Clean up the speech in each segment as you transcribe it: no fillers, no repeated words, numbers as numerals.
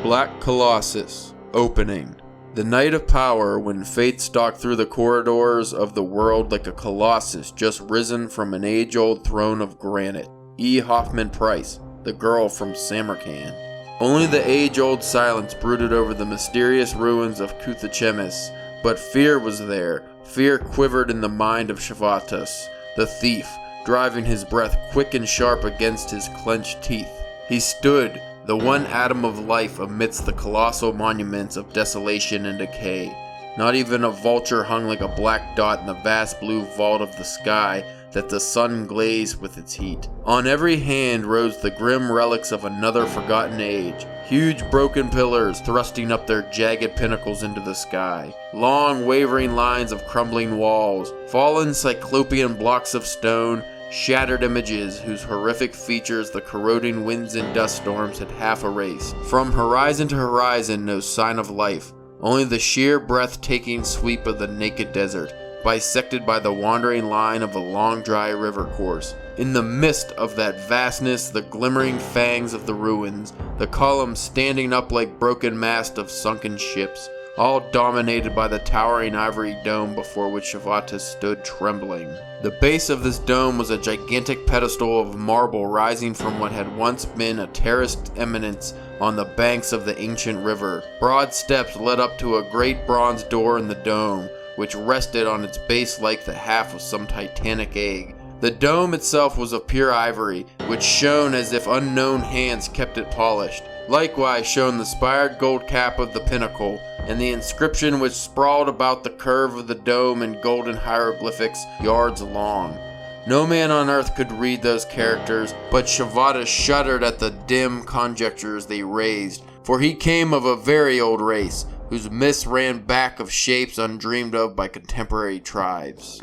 Black Colossus, opening. The night of power when fate stalked through the corridors of the world like a colossus just risen from an age-old throne of granite. E. Hoffman Price, the girl from Samarkand. Only the age-old silence brooded over the mysterious ruins of Kuthachemis, but fear was there. Fear quivered in the mind of Shavatus, the thief, driving his breath quick and sharp against his clenched teeth. He stood, the one atom of life amidst the colossal monuments of desolation and decay. Not even a vulture hung like a black dot in the vast blue vault of the sky that the sun glazed with its heat. On every hand rose the grim relics of another forgotten age. Huge broken pillars thrusting up their jagged pinnacles into the sky. Long wavering lines of crumbling walls. Fallen cyclopean blocks of stone. Shattered images whose horrific features the corroding winds and dust storms had half erased. From horizon to horizon no sign of life, only the sheer breathtaking sweep of the naked desert, bisected by the wandering line of a long dry river course. In the midst of that vastness, the glimmering fangs of the ruins, the columns standing up like broken masts of sunken ships, all dominated by the towering ivory dome before which Shavatus stood trembling. The base of this dome was a gigantic pedestal of marble rising from what had once been a terraced eminence on the banks of the ancient river. Broad steps led up to a great bronze door in the dome, which rested on its base like the half of some titanic egg. The dome itself was of pure ivory, which shone as if unknown hands kept it polished. Likewise shone the spired gold cap of the pinnacle, and the inscription which sprawled about the curve of the dome in golden hieroglyphics yards long. No man on earth could read those characters, but Shavatus shuddered at the dim conjectures they raised, for he came of a very old race, whose myths ran back of shapes undreamed of by contemporary tribes.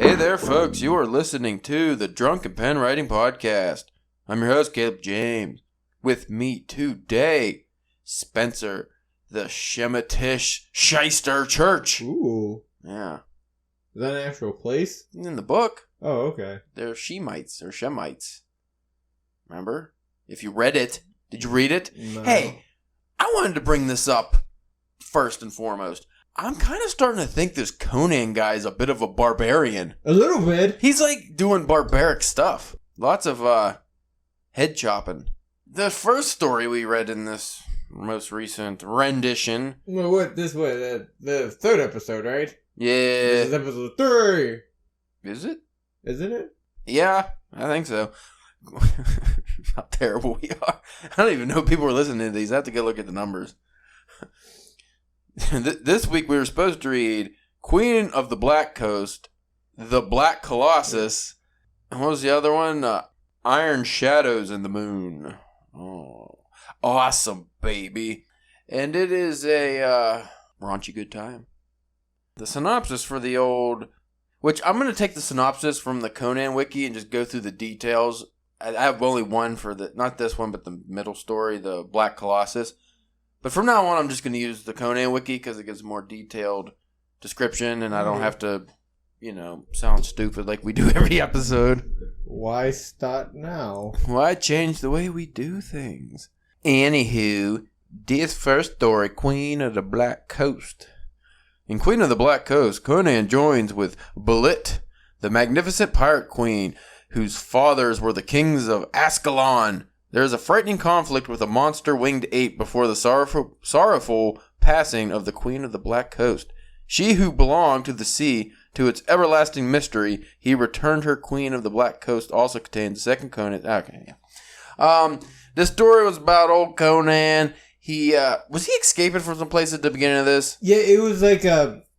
Hey there, folks. You are listening to the Drunken Pen Writing Podcast. I'm your host, Caleb James. With me today, Spencer, the Shemitish Shyster Church. Ooh. Yeah. Is that an actual place? In the book, Oh, okay. they're Shemites or Shemites. Remember? If you read it. Did you read it? No. Hey, I wanted to bring this up first and foremost. I'm kind of starting to think this Conan guy is a bit of a barbarian. A little bit. He's like doing barbaric stuff. Lots of head chopping. The first story we read in this most recent rendition. Well, the third episode, right? Yeah. This is episode 3. Is it? Isn't it? Yeah, I think so. How terrible we are. I don't even know people are listening to these. I have to go look at the numbers. This week we were supposed to read Queen of the Black Coast, The Black Colossus, and what was the other one? Iron Shadows in the Moon. Oh, awesome, baby. And it is a raunchy good time. The synopsis for the old, which I'm going to take the synopsis from the Conan wiki and just go through the details. I have only one for not this one, but the middle story, the Black Colossus. But from now on, I'm just going to use the Conan wiki because it gives a more detailed description and I don't have to, sound stupid like we do every episode. Why start now? Why change the way we do things? Anywho, this first story, Queen of the Black Coast. In Queen of the Black Coast, Conan joins with Belit, the magnificent pirate queen, whose fathers were the kings of Ascalon. There is a frightening conflict with a monster-winged ape before the sorrowful passing of the Queen of the Black Coast. She who belonged to the sea, to its everlasting mystery, he returned her Queen of the Black Coast also contained the second Conan. Okay, yeah. This story was about old Conan. Was he escaping from some place at the beginning of this? Yeah, it was like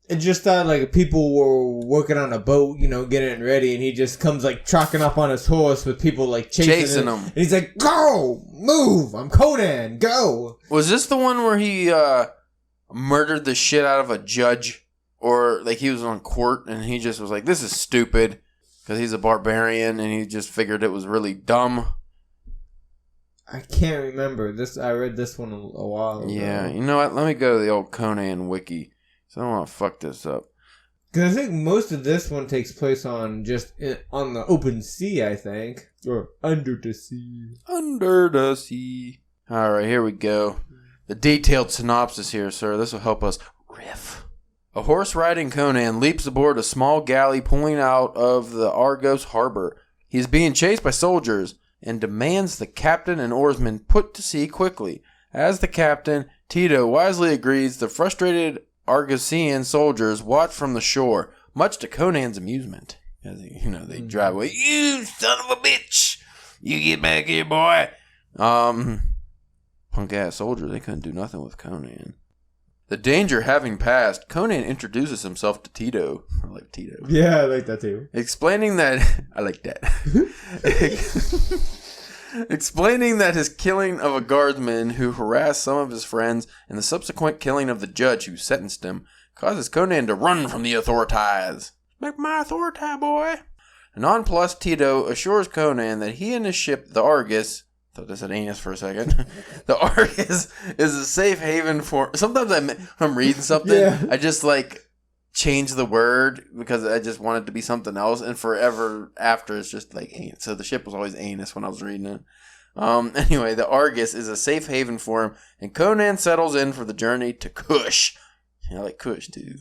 it just thought like people were working on a boat, getting it ready, and he just comes like trocking up on his horse with people like chasing him. And he's like, "Go, move! I'm Conan. Go!" Was this the one where he murdered the shit out of a judge, or like he was on court and he just was like, "This is stupid," because he's a barbarian and he just figured it was really dumb? I can't remember. I read this one a while ago. Yeah, you know what? Let me go to the old Conan wiki. So I don't want to fuck this up. Because I think most of this one takes place on the open sea, I think. Or under the sea. Under the sea. Alright, here we go. The detailed synopsis here, sir. This will help us riff. A horse-riding Conan leaps aboard a small galley pulling out of the Argos harbor. He is being chased by soldiers and demands the captain and oarsmen put to sea quickly. As the captain, Tito wisely agrees. The frustrated Argosian soldiers watch from the shore, much to Conan's amusement. As they drive away. You son of a bitch! You get back here, boy! Punk-ass soldiers, they couldn't do nothing with Conan. The danger having passed, Conan introduces himself to Tito. I like Tito. Yeah, I like that too. Explaining that... I like that. Explaining that his killing of a guardsman who harassed some of his friends and the subsequent killing of the judge who sentenced him causes Conan to run from the authorities. Make my authority, boy. Nonplussed, Tito assures Conan that he and his ship, the Argus... I thought I said anus for a second. The Argus is a safe haven for... Sometimes I'm reading something, I just change the word because I just want it to be something else, and forever after it's just anus. So the ship was always anus when I was reading it. Anyway, the Argus is a safe haven for him, and Conan settles in for the journey to Kush. I like Kush too.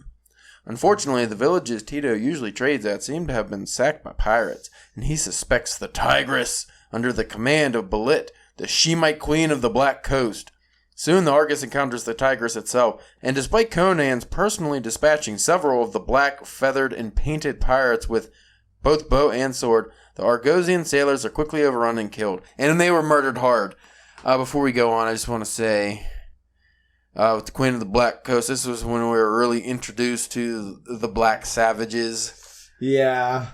Unfortunately, the villages Tito usually trades at seem to have been sacked by pirates, and he suspects the Tigress under the command of Belit, the Shemite queen of the Black Coast. Soon the Argus encounters the Tigress itself, and despite Conan's personally dispatching several of the black, feathered, and painted pirates with both bow and sword, the Argosian sailors are quickly overrun and killed. And they were murdered hard. Before we go on, I just want to say, with the Queen of the Black Coast, this was when we were really introduced to the black savages. Yeah.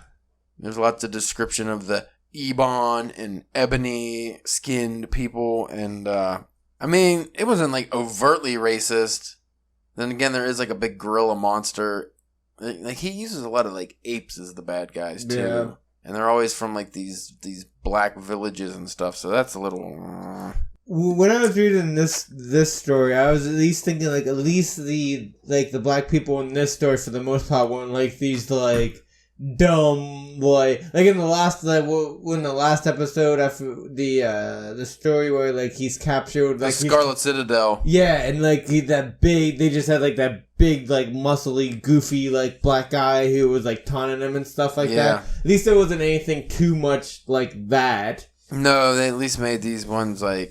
There's lots of description of the Ebon and ebony skinned people, and it wasn't overtly racist. Then again, there is a big gorilla monster. He uses a lot of apes as the bad guys too. Yeah. And they're always from these black villages and stuff, so that's a little When I was reading this story, I was at least thinking at least the black people in this story for the most part weren't these dumb in the last when the last episode after the story where he's captured the Scarlet Citadel. Yeah, and they just had that big muscly goofy black guy who was taunting him and stuff that. At least there wasn't anything too much like that. No, they at least made these ones they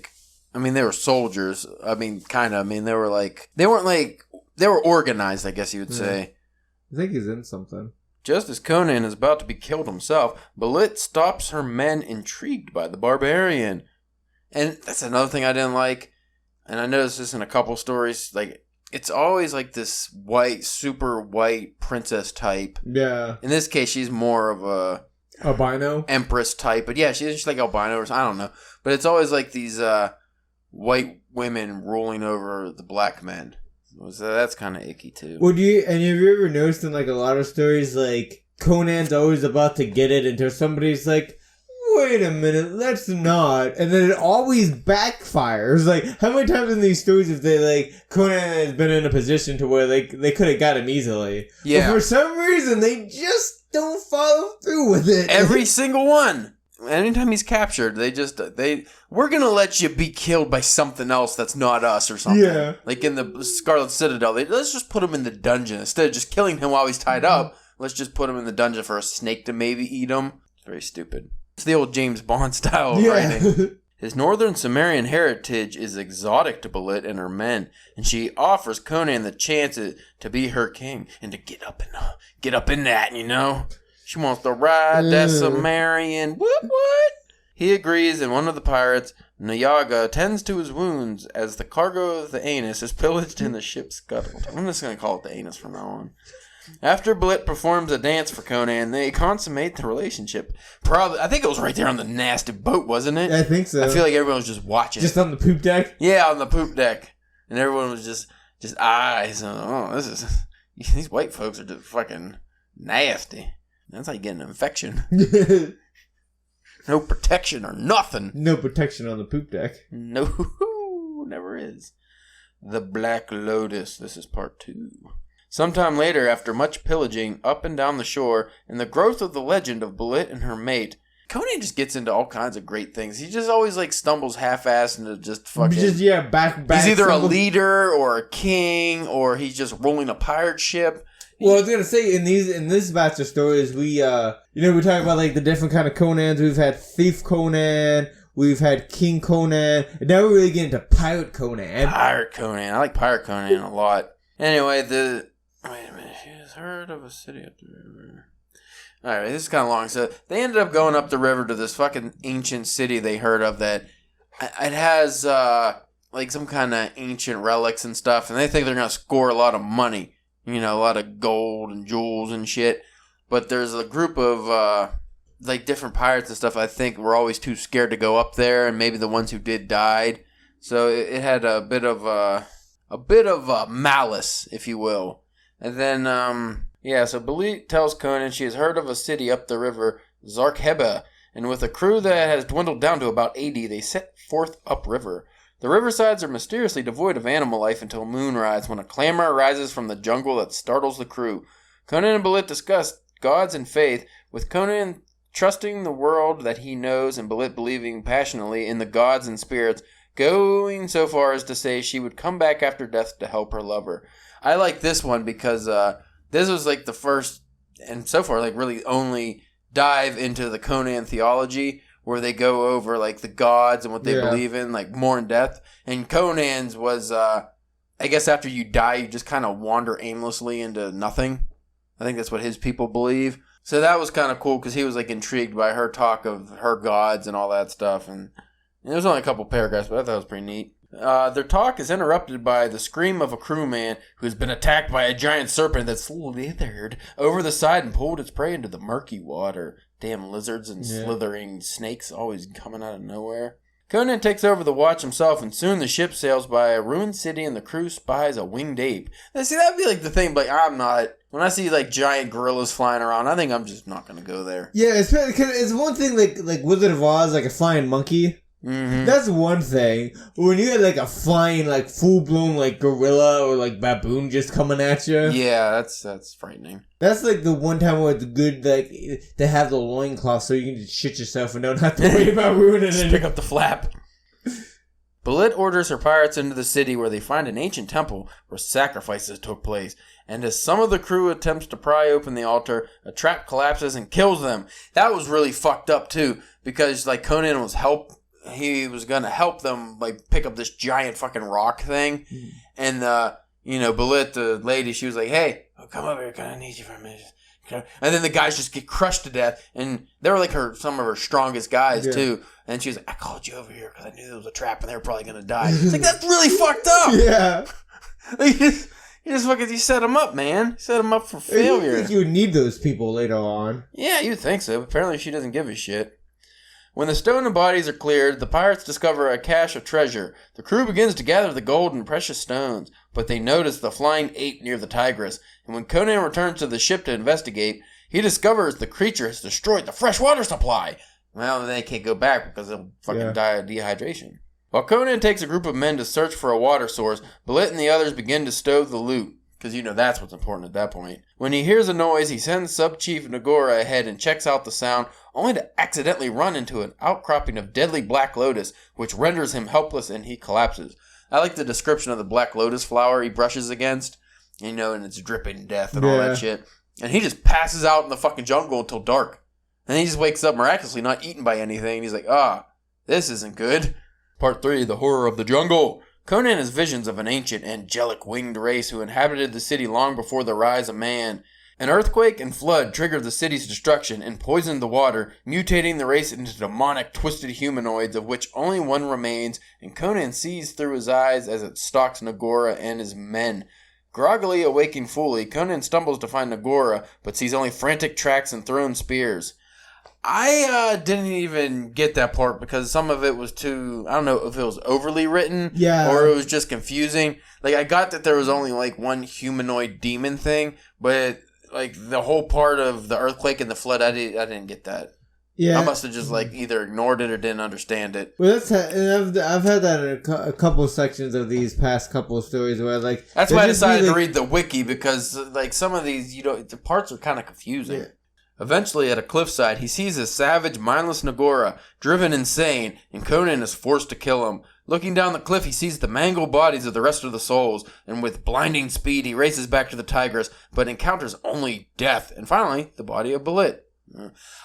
were soldiers. Kind of. They were they weren't they were organized, I guess you would say. I think he's in something. Just as Conan is about to be killed himself, Belit stops her men intrigued by the barbarian. And that's another thing I didn't like. And I noticed this in a couple stories. It's always this white, super white princess type. Yeah. In this case, she's more of a... albino? Empress type. But yeah, she's just albino or something. I don't know. But it's always these white women ruling over the black men. So that's kind of icky too. Have you ever noticed in a lot of stories Conan's always about to get it until somebody's wait a minute, let's not, and then it always backfires. How many times in these stories have they Conan has been in a position to where they could have got him easily, but for some reason they just don't follow through with it. Every single one. Anytime he's captured, we're gonna let you be killed by something else that's not us or something. Yeah. In the Scarlet Citadel, let's just put him in the dungeon. Instead of just killing him while he's tied up, let's just put him in the dungeon for a snake to maybe eat him. It's very stupid. It's the old James Bond style of writing. His northern Cimmerian heritage is exotic to Belit and her men, and she offers Conan the chance to be her king and to get up in that, She wants to ride that Cimmerian. What? He agrees, and one of the pirates, Nayaga, tends to his wounds as the cargo of the anus is pillaged in the ship's scuttled. I'm just going to call it the anus from now on. After Belit performs a dance for Conan, they consummate the relationship. Probably, I think it was right there on the nasty boat, wasn't it? I think so. I feel like everyone was just watching. Just on the poop deck? Yeah, on the poop deck. And everyone was just eyes. These white folks are just fucking nasty. That's how you get an infection. No protection or nothing. No protection on the poop deck. No, never is. The Black Lotus. This is part 2. Sometime later, after much pillaging up and down the shore and the growth of the legend of Belit and her mate, Conan just gets into all kinds of great things. He just always like stumbles half-assed into just fucking... back. He's either a leader or a king, or he's just rolling a pirate ship. Well, I was gonna say in this batch of stories, we we talk about like the different kind of Conans. We've had Thief Conan, we've had King Conan, and now we're really getting into Pirate Conan. Pirate Conan, I like Pirate Conan a lot. Anyway, wait a minute, she has heard of a city up the river. Alright, this is kind of long. So they ended up going up the river to this fucking ancient city they heard of that it has like some kind of ancient relics and stuff, and they think they're gonna score a lot of money. You know, a lot of gold and jewels and shit. But there's a group of, like, different pirates and stuff I think were always too scared to go up there, and maybe the ones who did died. So it had a bit of malice, if you will. And then, so Belit tells Conan she has heard of a city up the river, Zarkheba, and with a crew that has dwindled down to about 80, they set forth upriver. The riversides are mysteriously devoid of animal life until moonrise, when a clamor arises from the jungle that startles the crew. Conan and Belit discuss gods and faith, with Conan trusting the world that he knows and Belit believing passionately in the gods and spirits, going so far as to say she would come back after death to help her lover. I like this one because this was like the first, and so far like really only, dive into the Conan theology, where they go over, like, the gods and what they believe in, like, more in depth. And Conan's was, I guess after you die, you just kind of wander aimlessly into nothing. I think that's what his people believe. So that was kind of cool, because he was, like, intrigued by her talk of her gods and all that stuff. And there was only a couple paragraphs, but I thought it was pretty neat. Their talk is interrupted by the scream of a crewman who has been attacked by a giant serpent that slithered over the side and pulled its prey into the murky water. Damn lizards and slithering snakes always coming out of nowhere. Conan takes over the watch himself, and soon the ship sails by a ruined city and the crew spies a winged ape. Now, see, that'd be like the thing, but when I see like giant gorillas flying around, I think I'm just not going to go there. Yeah, it's one thing like Wizard of Oz, like a flying monkey. Mm-hmm. That's one thing. But when you had like a flying, like full blown, like gorilla or like baboon just coming at you, yeah, that's frightening. That's like the one time where it's good, like to have the loincloth so you can just shit yourself and don't have to worry about ruining it. Pick up the flap. Belit orders her pirates into the city, where they find an ancient temple where sacrifices took place. And as some of the crew attempts to pry open the altar, a trap collapses and kills them. That was really fucked up too, because like Conan was he was going to help them, like, pick up this giant fucking rock thing. Mm. And, Belit, the lady, she was like, hey, come over here, I need you for a minute. And then the guys just get crushed to death. And they were, like, some of her strongest guys, too. And she was like, I called you over here because I knew there was a trap and they were probably going to die. It's like, that's really fucked up. Yeah. Like, you set them up, man. You set them up for failure. You think you would need those people later on. Yeah, you'd think so. Apparently she doesn't give a shit. When the stone and bodies are cleared, the pirates discover a cache of treasure. The crew begins to gather the gold and precious stones, but they notice the flying ape near the Tigris, and when Conan returns to the ship to investigate, he discovers the creature has destroyed the fresh water supply. Well, they can't go back because they'll fucking die of dehydration. While Conan takes a group of men to search for a water source, Belit and the others begin to stow the loot. Because, that's what's important at that point. When he hears a noise, he sends Sub-Chief Nagora ahead and checks out the sound, only to accidentally run into an outcropping of deadly Black Lotus, which renders him helpless and he collapses. I like the description of the Black Lotus flower he brushes against, and it's dripping death and all that shit. And he just passes out in the fucking jungle until dark. And he just wakes up miraculously, not eaten by anything, and he's like, this isn't good. Part 3, The Horror of the Jungle. Conan has visions of an ancient, angelic winged race who inhabited the city long before the rise of man. An earthquake and flood triggered the city's destruction and poisoned the water, mutating the race into demonic, twisted humanoids, of which only one remains, and Conan sees through his eyes as it stalks Nagora and his men. Groggily awaking fully, Conan stumbles to find Nagora, but sees only frantic tracks and thrown spears. I didn't even get that part because some of it was too, I don't know if it was overly written or it was just confusing. Like, I got that there was only, like, one humanoid demon thing, but, like, the whole part of the earthquake and the flood, I didn't get that. Yeah. I must have just like either ignored it or didn't understand it. Well, I've had that in a couple of sections of these past couple of stories where like that's why I decided to read the wiki, because like some of these the parts are kind of confusing. Yeah. Eventually, at a cliffside, he sees a savage, mindless Nagora, driven insane, and Conan is forced to kill him. Looking down the cliff, he sees the mangled bodies of the rest of the souls, and with blinding speed, he races back to the tigress, but encounters only death, and finally, the body of Belit.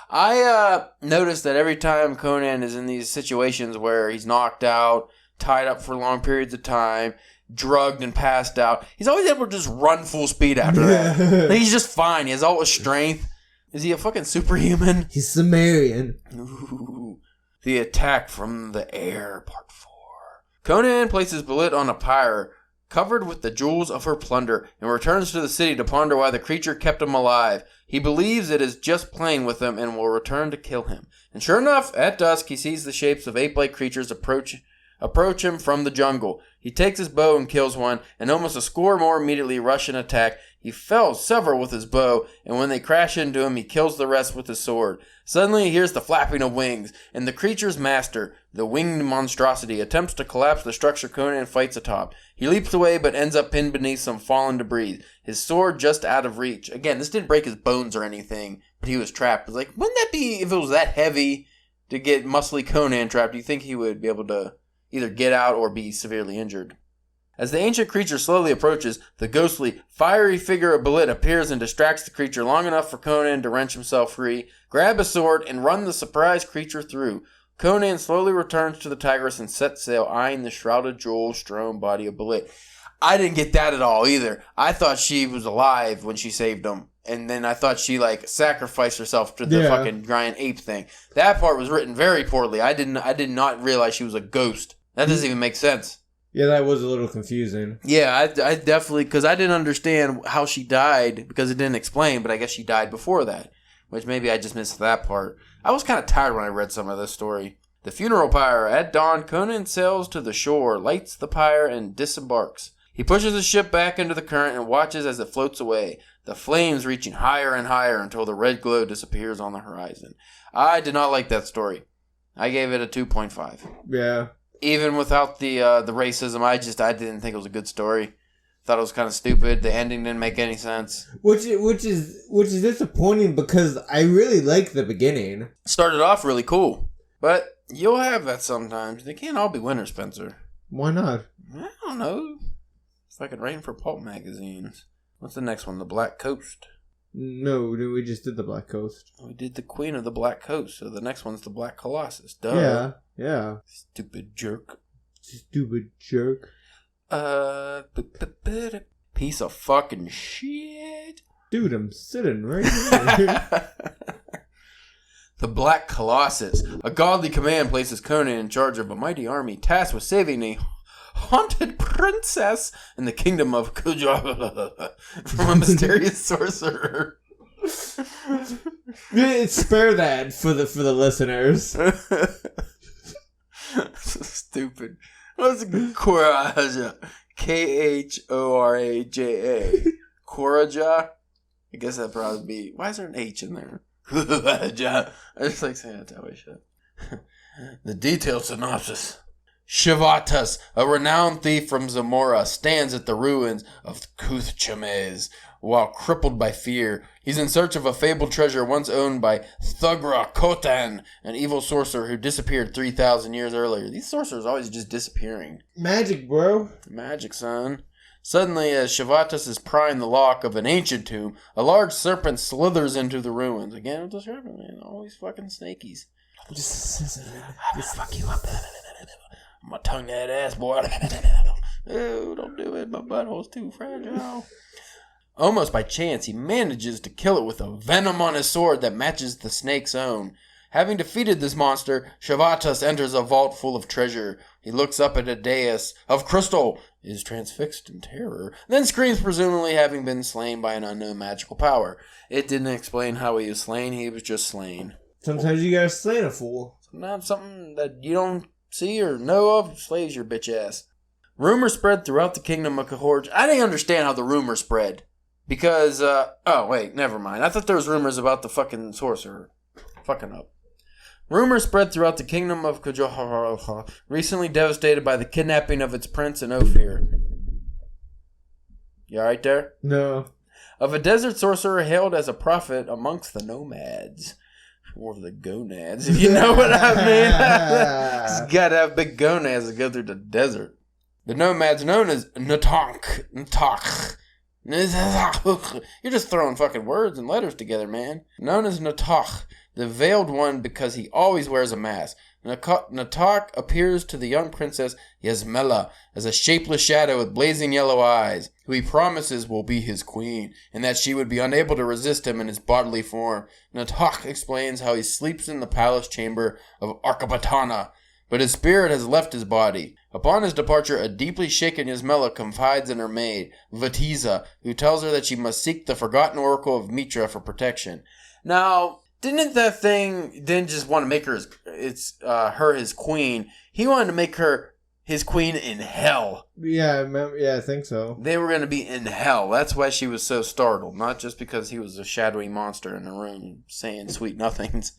I noticed that every time Conan is in these situations where he's knocked out, tied up for long periods of time, drugged and passed out, he's always able to just run full speed after that. Like, he's just fine. He has all his strength. Is he a fucking superhuman? He's Cimmerian. Ooh. The attack from the air, part 4. Conan places Belit on a pyre, covered with the jewels of her plunder, and returns to the city to ponder why the creature kept him alive. He believes it is just playing with him and will return to kill him. And sure enough, at dusk, he sees the shapes of ape-like creatures approach him from the jungle. He takes his bow and kills one, and almost a score more immediately rush and attack. He fells several with his bow, and when they crash into him, he kills the rest with his sword. Suddenly he hears the flapping of wings, and the creature's master, the winged monstrosity, attempts to collapse the structure Conan fights atop. He leaps away, but ends up pinned beneath some fallen debris, his sword just out of reach. Again, this didn't break his bones or anything, but he was trapped. It's like, wouldn't that be, if it was that heavy to get muscly Conan trapped, do you think he would be able to either get out or be severely injured? As the ancient creature slowly approaches, the ghostly, fiery figure of Belit appears and distracts the creature long enough for Conan to wrench himself free, grab a sword, and run the surprised creature through. Conan slowly returns to the tigress and sets sail, eyeing the shrouded, jewel-strewn body of Belit. I didn't get that at all either. I thought she was alive when she saved him, and then I thought she sacrificed herself to the fucking giant ape thing. That part was written very poorly. I did not realize she was a ghost. That doesn't even make sense. Yeah, that was a little confusing. Yeah, I definitely, because I didn't understand how she died, because it didn't explain, but I guess she died before that, which maybe I just missed that part. I was kind of tired when I read some of this story. The funeral pyre. At dawn, Conan sails to the shore, lights the pyre, and disembarks. He pushes his ship back into the current and watches as it floats away, the flames reaching higher and higher until the red glow disappears on the horizon. I did not like that story. I gave it a 2.5. Yeah. Even without the racism, I didn't think it was a good story. Thought it was kind of stupid. The ending didn't make any sense. Which is disappointing because I really like the beginning. Started off really cool, but you'll have that sometimes. They can't all be winners, Spencer. Why not? I don't know. It's like it rained for pulp magazines. What's the next one? The Black Coast. No, we just did the Black Coast. We did the Queen of the Black Coast, so the next one's the Black Colossus. Duh. Yeah. Stupid jerk. Piece of fucking shit. Dude, I'm sitting right here. The Black Colossus. A godly command places Conan in charge of a mighty army tasked with saving a haunted princess in the kingdom of Kuja from a mysterious sorcerer. Spare that for the listeners. Stupid. What's Khoraja? Khoraja. Khoraja? I guess that'd probably be. Why is there an H in there? I just like saying it that way. Shit. The detailed synopsis. Shivatas, a renowned thief from Zamora, stands at the ruins of Kuthchamez. While crippled by fear, he's in search of a fabled treasure once owned by Thugra Khotan, an evil sorcerer who disappeared 3,000 years earlier. These sorcerers are always just disappearing. Magic, bro. Magic, son. Suddenly, as Shivatas is prying the lock of an ancient tomb, a large serpent slithers into the ruins. Again, with the serpent, man. Always fucking snakies. I'm gonna fuck you up. I'm gonna tongue that ass, boy. Oh, don't do it. My butthole's too fragile. Almost by chance, he manages to kill it with a venom on his sword that matches the snake's own. Having defeated this monster, Shivatas enters a vault full of treasure. He looks up at a dais of crystal, is transfixed in terror, then screams, presumably having been slain by an unknown magical power. It didn't explain how he was slain, he was just slain. Sometimes you gotta slay a fool. Sometimes something that you don't see or know of slays your bitch ass. Rumors spread throughout the kingdom of Cahorge. I didn't understand how the rumors spread. Because, oh wait, never mind. I thought there was rumors about the fucking sorcerer fucking up. Rumors spread throughout the kingdom of Kujahara, recently devastated by the kidnapping of its prince in Ophir. You alright there? No. Of a desert sorcerer hailed as a prophet amongst the nomads. Or the gonads, if you know what I mean. It's gotta have big gonads to go through the desert. The nomads known as Natak. You're just throwing fucking words and letters together, man. Known as Natak, the veiled one, because he always wears a mask. Natak appears to the young princess Yasmela as a shapeless shadow with blazing yellow eyes, who he promises will be his queen, and that she would be unable to resist him in his bodily form. Natak explains how he sleeps in the palace chamber of Arkabatana, but his spirit has left his body. Upon his departure, a deeply shaken Yasmela confides in her maid, Vatiza, who tells her that she must seek the forgotten oracle of Mitra for protection. Now, didn't just want to make her his queen? He wanted to make her his queen in hell. Yeah, I think so. They were going to be in hell. That's why she was so startled, not just because he was a shadowy monster in the room saying sweet nothings.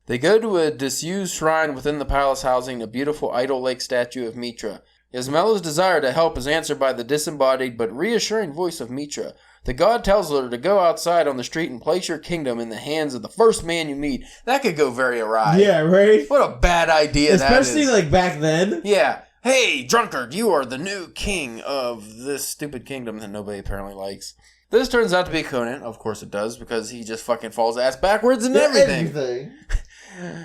They go to a disused shrine within the palace housing a beautiful idol-like statue of Mitra. Yasmela's desire to help is answered by the disembodied but reassuring voice of Mitra. The god tells her to go outside on the street and place your kingdom in the hands of the first man you meet. That could go very awry. Yeah, right? What a bad idea that is. Especially like back then. Yeah. Hey, drunkard, you are the new king of this stupid kingdom that nobody apparently likes. This turns out to be Conan. Of course it does, because he just fucking falls ass backwards and everything.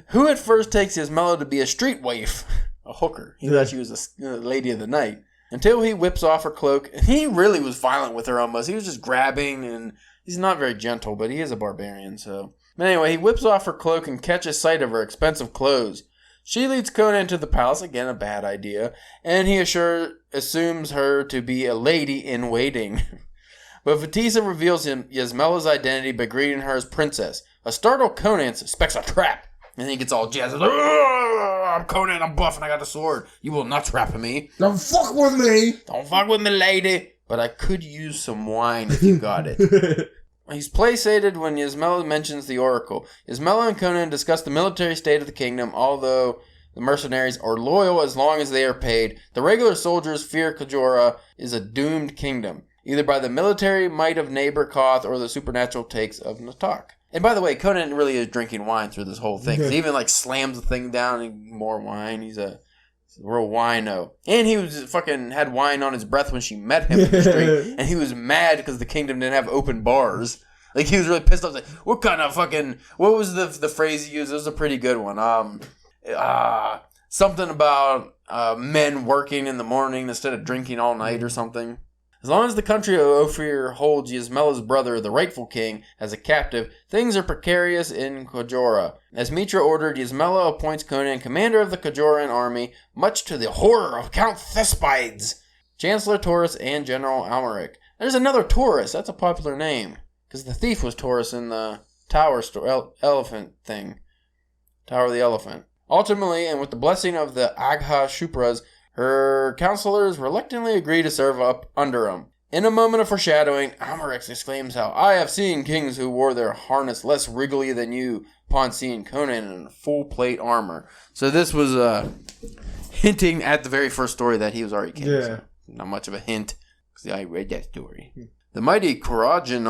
Who at first takes Yasmela to be a street waif, a hooker. He thought she was a lady of the night. Until he whips off her cloak. And he really was violent with her almost. He was just grabbing, and he's not very gentle, but he is a barbarian, so. But anyway, he whips off her cloak and catches sight of her expensive clothes. She leads Conan to the palace, again a bad idea, and he assumes her to be a lady in waiting. But Vatiza reveals him Yasmela's identity by greeting her as princess. A startled Conan suspects a trap. And he gets all jazzed. I'm Conan, I'm buff, and I got a sword. You will not trap me. Don't fuck with me. Don't fuck with me, lady. But I could use some wine if you got it. He's place-aided when Yasmela mentions the oracle. Yasmela and Conan discuss the military state of the kingdom, although the mercenaries are loyal as long as they are paid. The regular soldiers fear Kujahara is a doomed kingdom, either by the military might of neighbor Koth or the supernatural takes of Natak. And by the way, Conan really is drinking wine through this whole thing. He even slams the thing down and more wine. He's a real wino. And he was fucking had wine on his breath when she met him in the street. And he was mad because the kingdom didn't have open bars. He was really pissed off. What kind of fucking... What was the phrase he used? It was a pretty good one. Something about men working in the morning instead of drinking all night or something. As long as the country of Ophir holds Yasmela's brother, the rightful king, as a captive, things are precarious in Kujahara. As Mitra ordered, Yasmela appoints Conan commander of the Kujaharan army, much to the horror of Count Thespides, Chancellor Taurus, and General Almeric. There's another Taurus. That's a popular name. Because the thief was Taurus in the Tower Elephant thing. Tower of the Elephant. Ultimately, and with the blessing of the Agha Shupras, her counselors reluctantly agree to serve up under him. In a moment of foreshadowing, Almeric exclaims how, I have seen kings who wore their harness less regally than you, upon seeing Conan in full plate armor. So this was hinting at the very first story that he was already king. Yeah. So not much of a hint, because I read that story. The mighty Kurajan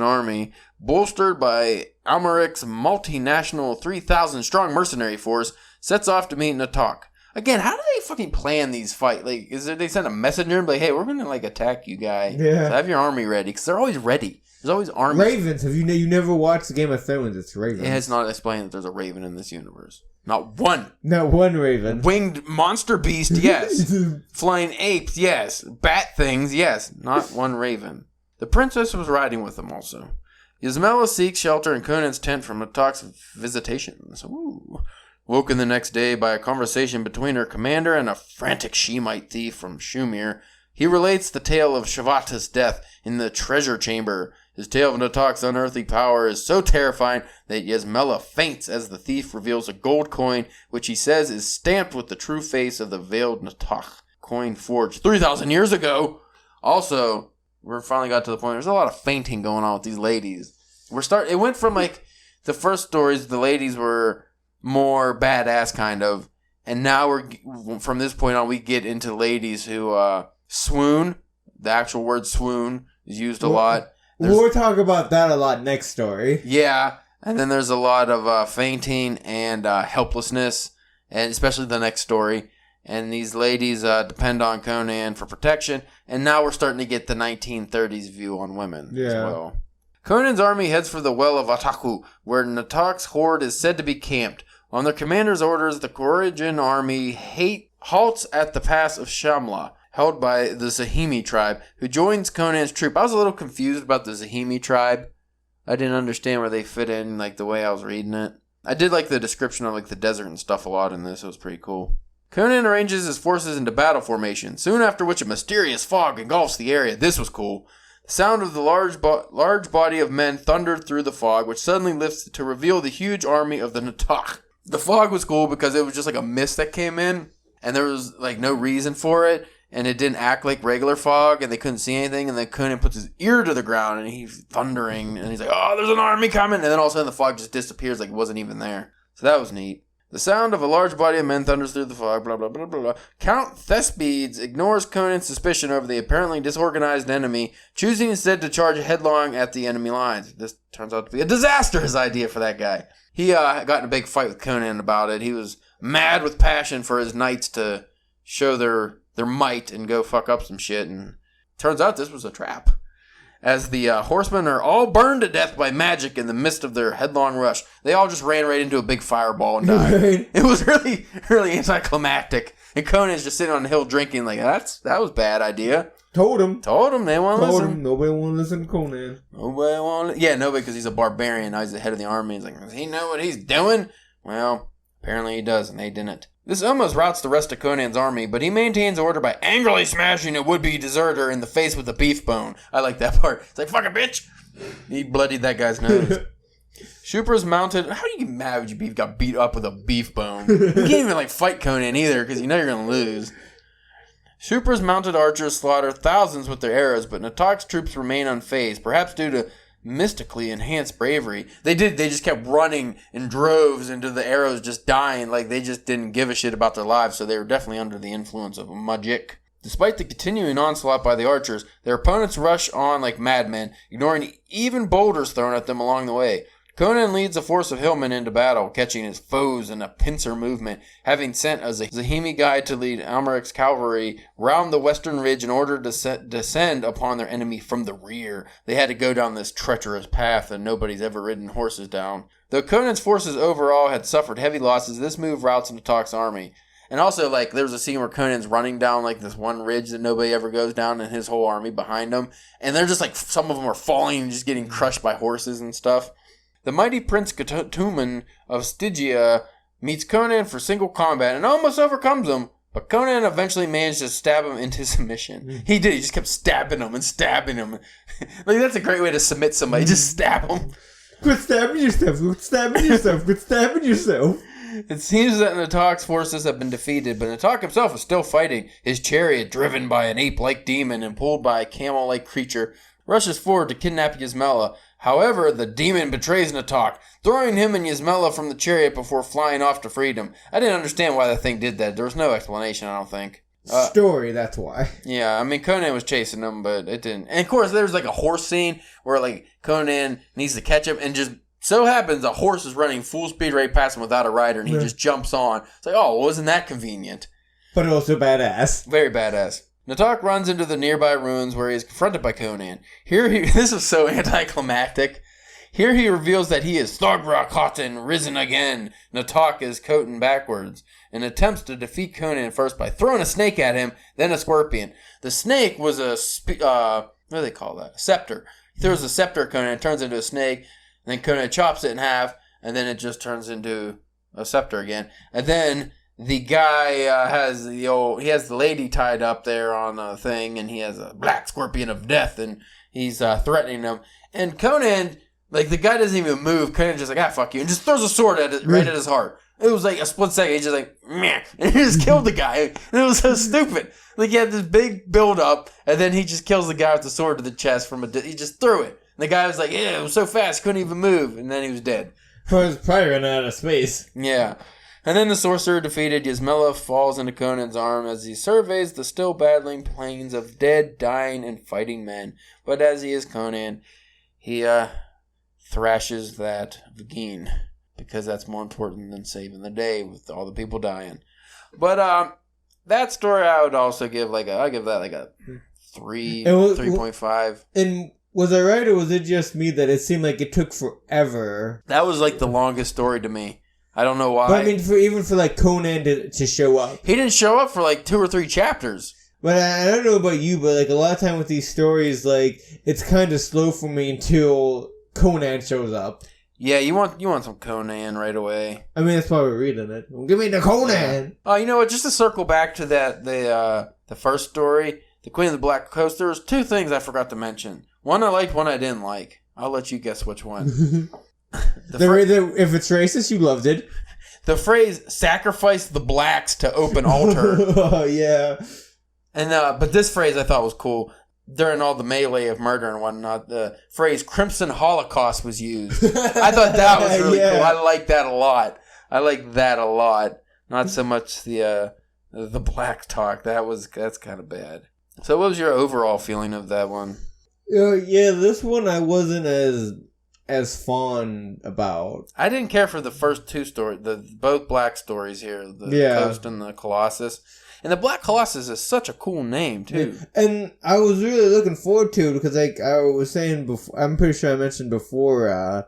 army, bolstered by Almeric's multinational 3,000-strong mercenary force, sets off to meet Natak. Again, how do they fucking plan these fights? They send a messenger and be like, hey, we're going to attack you guy. Yeah. So have your army ready, because they're always ready. There's always armies. Ravens. Have you never watched Game of Thrones? It's ravens. It has not explained that there's a raven in this universe. Not one. Not one raven. Winged monster beast, yes. Flying apes, yes. Bat things, yes. Not one raven. The princess was riding with them also. Yasmela seeks shelter in Conan's tent from Natak's visitations. Ooh. Woken the next day by a conversation between her commander and a frantic Shemite thief from Shumir, he relates the tale of Shavata's death in the treasure chamber. His tale of Natak's unearthly power is so terrifying that Yasmela faints as the thief reveals a gold coin, which he says is stamped with the true face of the veiled Natak. Coin forged 3,000 years ago. Also, we finally got to the point, there's a lot of fainting going on with these ladies. It went from the first stories, the ladies were more badass kind of. And now from this point on, we get into ladies who swoon. The actual word swoon is used a lot. We'll talk about that a lot next story. Yeah. And then there's a lot of fainting and helplessness, and especially the next story. And these ladies depend on Conan for protection. And now we're starting to get the 1930s view on women as well. Conan's army heads for the well of Ataku, where Natok's horde is said to be camped. On their commander's orders, the Korrigan army halts at the pass of Shamla, held by the Zahimi tribe, who joins Conan's troop. I was a little confused about the Zahimi tribe. I didn't understand where they fit in, like, the way I was reading it. I did like the description of, like, the desert and stuff a lot in this. It was pretty cool. Conan arranges his forces into battle formation, soon after which a mysterious fog engulfs the area. This was cool. The sound of the large body of men thundered through the fog, which suddenly lifts to reveal the huge army of the Natok. The fog was cool because it was just like a mist that came in, and there was, like, no reason for it. And it didn't act like regular fog, and they couldn't see anything, and then Conan puts his ear to the ground, and he's thundering, and he's like, oh, there's an army coming, and then all of a sudden the fog just disappears like it wasn't even there. So that was neat. The sound of a large body of men thunders through the fog, blah, blah, blah, blah, blah. Count Thespides ignores Conan's suspicion over the apparently disorganized enemy, choosing instead to charge headlong at the enemy lines. This turns out to be a disastrous idea for that guy. He got in a big fight with Conan about it. He was mad with passion for his knights to show their might and go fuck up some shit, and turns out this was a trap. As the horsemen are all burned to death by magic in the midst of their headlong rush, they all just ran right into a big fireball and died. It was really, really anticlimactic. And Conan's just sitting on the hill drinking like, that was a bad idea. Told him. They won't listen. Nobody want to listen to Conan. Nobody, because he's a barbarian. Now he's the head of the army. He's like, does he know what he's doing? Well, apparently he does, and they didn't. This almost routs the rest of Conan's army, but he maintains order by angrily smashing a would-be deserter in the face with a beef bone. I like that part. It's like, fucking bitch! He bloodied that guy's nose. Shupra's mounted... How do you get mad when your beef got beat up with a beef bone? You can't even, fight Conan either, because you know you're going to lose. Shupra's mounted archers slaughter thousands with their arrows, but Natok's troops remain unfazed, perhaps due to mystically enhanced bravery. They just kept running in droves into the arrows, just dying. Like, they just didn't give a shit about their lives, so they were definitely under the influence of magic. Despite the continuing onslaught by the archers, their opponents rush on like madmen, ignoring even boulders thrown at them along the way. Conan leads a force of hillmen into battle, catching his foes in a pincer movement, having sent a Zahimi guide to lead Amalric's cavalry round the western ridge in order to descend upon their enemy from the rear. They had to go down this treacherous path that nobody's ever ridden horses down. Though Conan's forces overall had suffered heavy losses, this move routs Natok's army. And also, there was a scene where Conan's running down, this one ridge that nobody ever goes down, and his whole army behind him. And they're just, some of them are falling and just getting crushed by horses and stuff. The mighty Prince Gatuman of Stygia meets Conan for single combat and almost overcomes him, but Conan eventually managed to stab him into submission. He did. He just kept stabbing him and stabbing him. That's a great way to submit somebody. Just stab him. Quit stabbing yourself. Quit stabbing yourself. Quit stabbing yourself. It seems that Natok's forces have been defeated, but Natok himself is still fighting. His chariot, driven by an ape-like demon and pulled by a camel-like creature, rushes forward to kidnap Yasmela. However, the demon betrays Natok, throwing him and Yasmela from the chariot before flying off to freedom. I didn't understand why the thing did that. There was no explanation, I don't think. Story, that's why. Yeah, I mean, Conan was chasing him, but it didn't. And of course, there's a horse scene where Conan needs to catch him, and just so happens a horse is running full speed right past him without a rider, and he just jumps on. It's like, oh, wasn't that convenient? But also badass. Very badass. Natok runs into the nearby ruins where he is confronted by Conan. This is so anticlimactic. Here he reveals that he is Thogra Khotin, risen again. Natok is Khotin backwards and attempts to defeat Conan first by throwing a snake at him, then a scorpion. The snake was what do they call that? A scepter. He throws a scepter at Conan, it turns into a snake, and then Conan chops it in half, and then it just turns into a scepter again. And then the guy has the lady tied up there on a thing, and he has a black scorpion of death, and he's threatening him. And Conan, the guy doesn't even move. Conan's just fuck you, and just throws a sword at it, right at his heart. It was a split second. He's just meh, and he just killed the guy. And it was so stupid. He had this big build up, and then he just kills the guy with the sword to the chest he just threw it. And the guy was yeah, it was so fast, couldn't even move, and then he was dead. Probably running out of space. Yeah. And then the sorcerer defeated Yasmela falls into Conan's arm as he surveys the still battling plains of dead, dying, and fighting men. But as he is Conan, he thrashes that Vagine, because that's more important than saving the day with all the people dying. But that story I would also give I give that like a 3.5. And was I right, or was it just me that it seemed like it took forever? That was like the longest story to me. I don't know why. But I mean, even for like Conan to show up. He didn't show up for like 2 or 3 chapters. But I don't know about you, but like a lot of time with these stories, like it's kind of slow for me until Conan shows up. Yeah, you want some Conan right away. I mean, that's why we're reading it. Give me the Conan. Yeah. Oh, you know what? Just to circle back to that, the first story, the Queen of the Black Coast. There was 2 things I forgot to mention. One I liked, one I didn't like. I'll let you guess which one. If it's racist, you loved it. The phrase "sacrifice the blacks to open altar." Oh yeah. And but this phrase I thought was cool. During all the melee of murder and whatnot, the phrase "Crimson Holocaust" was used. I thought that was really cool. I like that a lot. Not so much the black talk. That's kind of bad. So, what was your overall feeling of that one? Yeah, this one I wasn't as fond about. I didn't care for the first 2 stories, both black stories here, the Coast and the Colossus. And the Black Colossus is such a cool name, too. And I was really looking forward to it because, like I was saying before, I'm pretty sure I mentioned before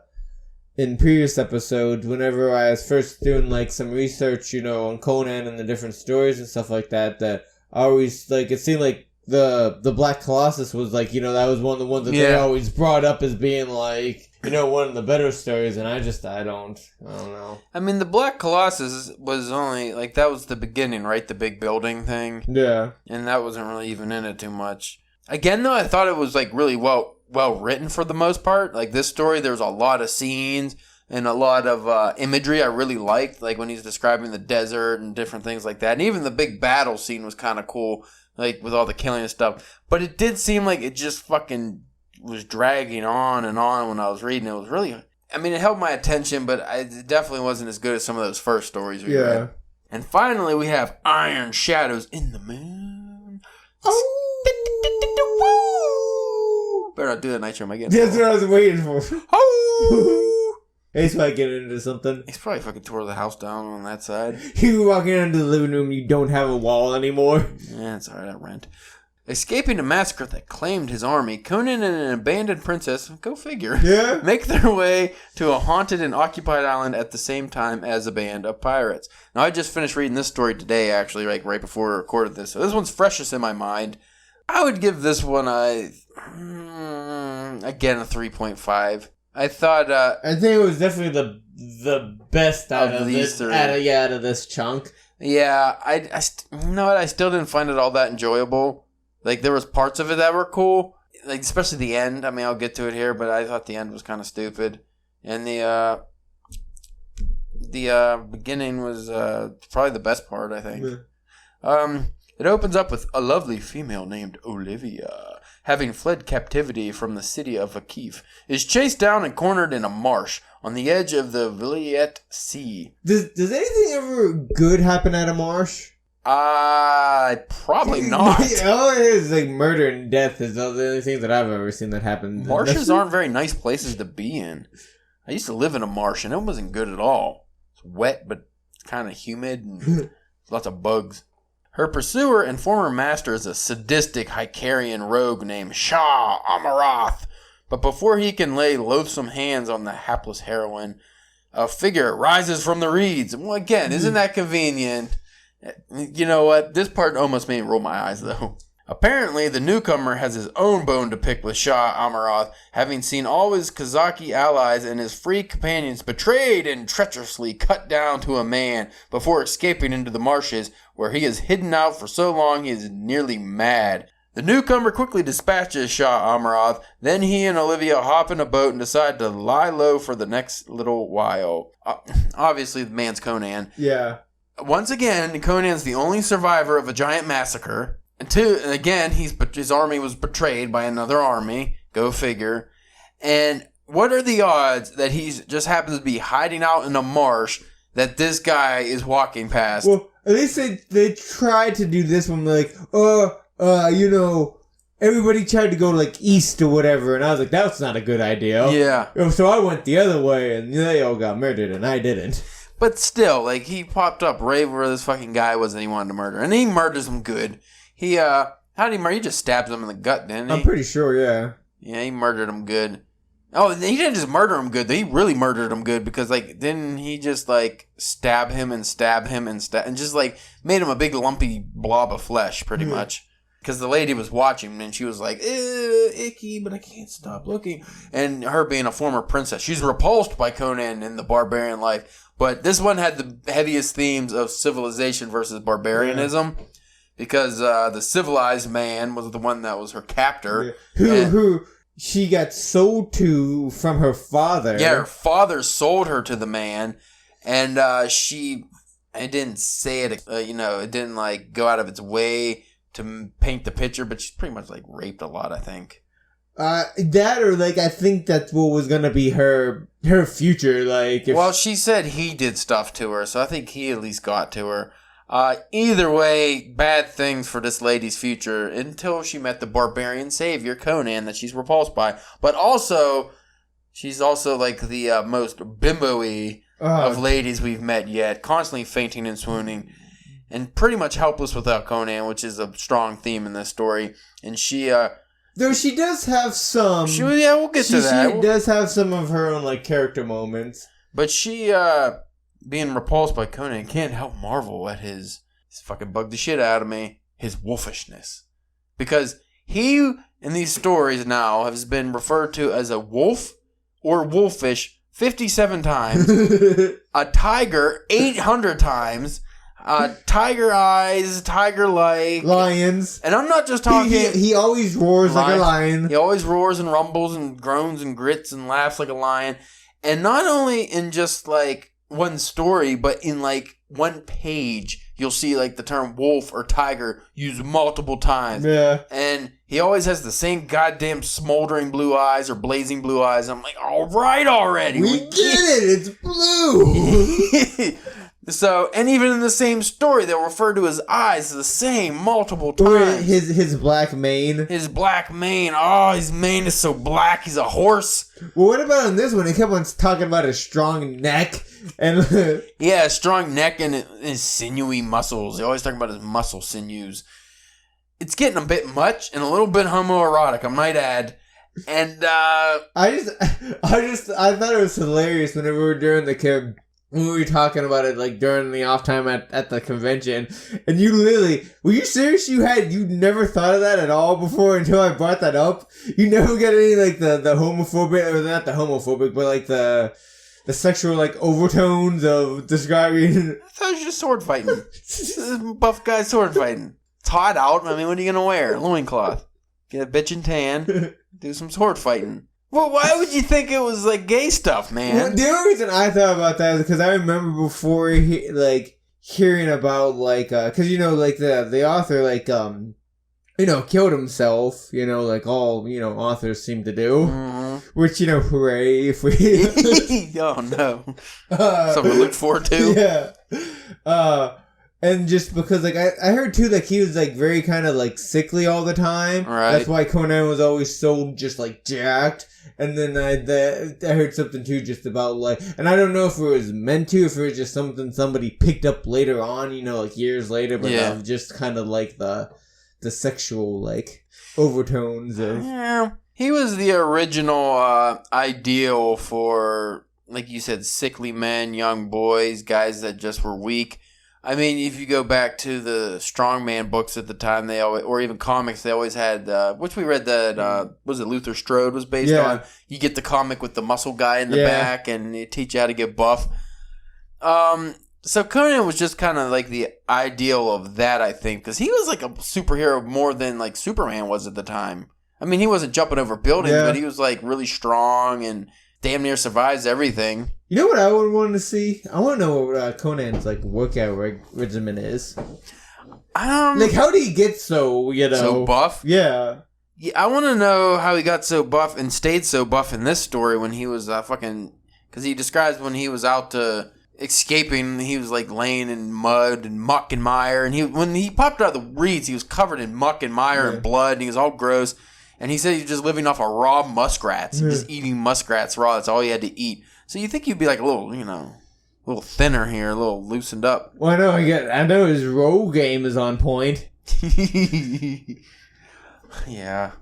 in previous episodes, whenever I was first doing like some research, on Conan and the different stories and stuff like that, that I always like it seemed like the Black Colossus was like, that was one of the ones that they always brought up as being like, one of the better stories, and I don't know. I mean, the Black Colossus was only, like, that was the beginning, right? The big building thing. Yeah. And that wasn't really even in it too much. Again, though, I thought it was, like, really well written for the most part. Like, this story, there was a lot of scenes and a lot of imagery I really liked, like when he's describing the desert and different things like that. And even the big battle scene was kind of cool, like, with all the killing and stuff. But it did seem like it just fucking was dragging on and on when I was reading. It was really, I mean, it held my attention, but it definitely wasn't as good as some of those first stories we read. And finally, we have Iron Shadows in the Moon. Oh! Better not do that Nitro again. That's what I was waiting for. Oh! He's probably getting into something. He's probably fucking tore the house down on that side. You walking into the living room, you don't have a wall anymore. Yeah, it's alright, I rent. Escaping a massacre that claimed his army, Conan and an abandoned princess, go figure, make their way to a haunted and occupied island at the same time as a band of pirates. Now, I just finished reading this story today, actually, like right before we recorded this, so this one's freshest in my mind. I would give this one again, a 3.5. I thought... I think it was definitely the best out of these three. Out of this chunk. Yeah, you know what? I still didn't find it all that enjoyable. Like, there was parts of it that were cool, like, especially the end. I mean, I'll get to it here, but I thought the end was kind of stupid. And the beginning was probably the best part, I think. Yeah. It opens up with a lovely female named Olivia, having fled captivity from the city of Akif, is chased down and cornered in a marsh on the edge of the Villette Sea. Does anything ever good happen at a marsh? Probably not. All it is like murder and death is the only things that I've ever seen that happen. Marshes aren't very nice places to be in. I used to live in a marsh and it wasn't good at all. It's wet but kind of humid and lots of bugs. Her pursuer and former master is a sadistic Hycarian rogue named Shah Amaroth. But before he can lay loathsome hands on the hapless heroine, a figure rises from the reeds. Well, again, isn't that convenient? You know what? This part almost made me roll my eyes, though. Apparently, the newcomer has his own bone to pick with Shah Amaroth, having seen all his Kazaki allies and his free companions betrayed and treacherously cut down to a man before escaping into the marshes, where he is hidden out for so long he is nearly mad. The newcomer quickly dispatches Shah Amaroth, then he and Olivia hop in a boat and decide to lie low for the next little while. Obviously, the man's Conan. Yeah. Once again, Conan's the only survivor of a giant massacre. And again, his army was betrayed by another army. Go figure. And what are the odds that he just happens to be hiding out in a marsh that this guy is walking past? Well, at least they tried to do this one, like, everybody tried to go, like, east or whatever, and I was like, that's not a good idea. Yeah. So I went the other way, and they all got murdered, and I didn't. But still, like, he popped up right where this fucking guy was that he wanted to murder. And he murders him good. How did he murder? He just stabs him in the gut, didn't he? I'm pretty sure, yeah. Yeah, he murdered him good. Oh, he didn't just murder him good. He really murdered him good because, like, didn't he just, like, stab him and just, like, made him a big lumpy blob of flesh, pretty much. Because the lady was watching and she was like, ew, icky, but I can't stop looking. And her being a former princess, she's repulsed by Conan in the barbarian life. But this one had the heaviest themes of civilization versus barbarianism. Yeah. Because the civilized man was the one that was her captor. Yeah. Who she got sold to from her father. Yeah, her father sold her to the man. And it didn't say it, it didn't, like, go out of its way to paint the picture, but she's pretty much, like, raped a lot, I think. That or, like, I think that's what was gonna be her future, like... Well, she said he did stuff to her, so I think he at least got to her. Either way, bad things for this lady's future until she met the barbarian savior, Conan, that she's repulsed by. But also, she's also, like, the most bimbo-y of ladies we've met yet, constantly fainting and swooning. And pretty much helpless without Conan, which is a strong theme in this story. And she, though she does have some... we'll get to that. She does have some of her own, like, character moments. But she, being repulsed by Conan, can't help marvel at his fucking bugged the shit out of me, his wolfishness. Because he, in these stories now, has been referred to as a wolf or wolfish 57 times, a tiger 800 times... tiger eyes, tiger-like. Lions. And I'm not just talking... He always roars like a lion. He always roars and rumbles and groans and grits and laughs like a lion. And not only in just, like, one story, but in, like, one page, you'll see, like, the term wolf or tiger used multiple times. Yeah. And he always has the same goddamn smoldering blue eyes or blazing blue eyes. I'm like, all right already. We get it. It's blue. So, and even in the same story, they'll refer to his eyes the same multiple times. His black mane. His black mane. Oh, his mane is so black. He's a horse. Well, what about on this one? He kept on talking about his strong neck. And yeah, strong neck and his sinewy muscles. They always talk about his muscle sinews. It's getting a bit much and a little bit homoerotic, I might add. And, I thought it was hilarious whenever we were doing when we were talking about it, like, during the off time at the convention, and you literally, were you serious? You never thought of that at all before until I brought that up? You never get any, like, the homophobic, or not the homophobic, but, like, the sexual, like, overtones of describing... I thought it was just sword fighting. This buff guy sword fighting. It's hot out. I mean, what are you gonna wear? Loincloth. Get a bitch in tan. Do some sword fighting. Well, why would you think it was, like, gay stuff, man? Well, the only reason I thought about that is because I remember before, hearing about, like, because, like, the author, like, killed himself, like all, authors seem to do. Mm-hmm. Which, hooray if we... Oh, no. Something to look forward to. Yeah. And just because, like, I heard, too, that he was, like, very kind of, like, sickly all the time. Right. That's why Conan was always so just, like, jacked. And then I heard something, too, just about, like... And I don't know if it was meant to, if it was just something somebody picked up later on, like, years later. But just kind of, like, the sexual, like, overtones of... Yeah. He was the original ideal for, like you said, sickly men, young boys, guys that just were weak. I mean, if you go back to the strongman books at the time, they always, or even comics, they always had, which we read that, was it Luther Strode was based on? You get the comic with the muscle guy in the back, and they teach you how to get buff. So Conan was just kind of like the ideal of that, I think, because he was like a superhero more than like Superman was at the time. I mean, he wasn't jumping over buildings, but he was like really strong and damn near survives everything. You know what I would want to see? I want to know what Conan's like workout regimen is. Like, how did he get so so buff? Yeah. Yeah, I want to know how he got so buff and stayed so buff in this story when he was because he describes when he was out escaping, he was like laying in mud and muck and mire, and when he popped out of the reeds, he was covered in muck and mire and blood, and he was all gross. And he said he was just living off of raw muskrats, just eating muskrats raw. That's all he had to eat. So you think he'd be like a little, a little thinner here, a little loosened up. Well, I know his roll game is on point. Yeah.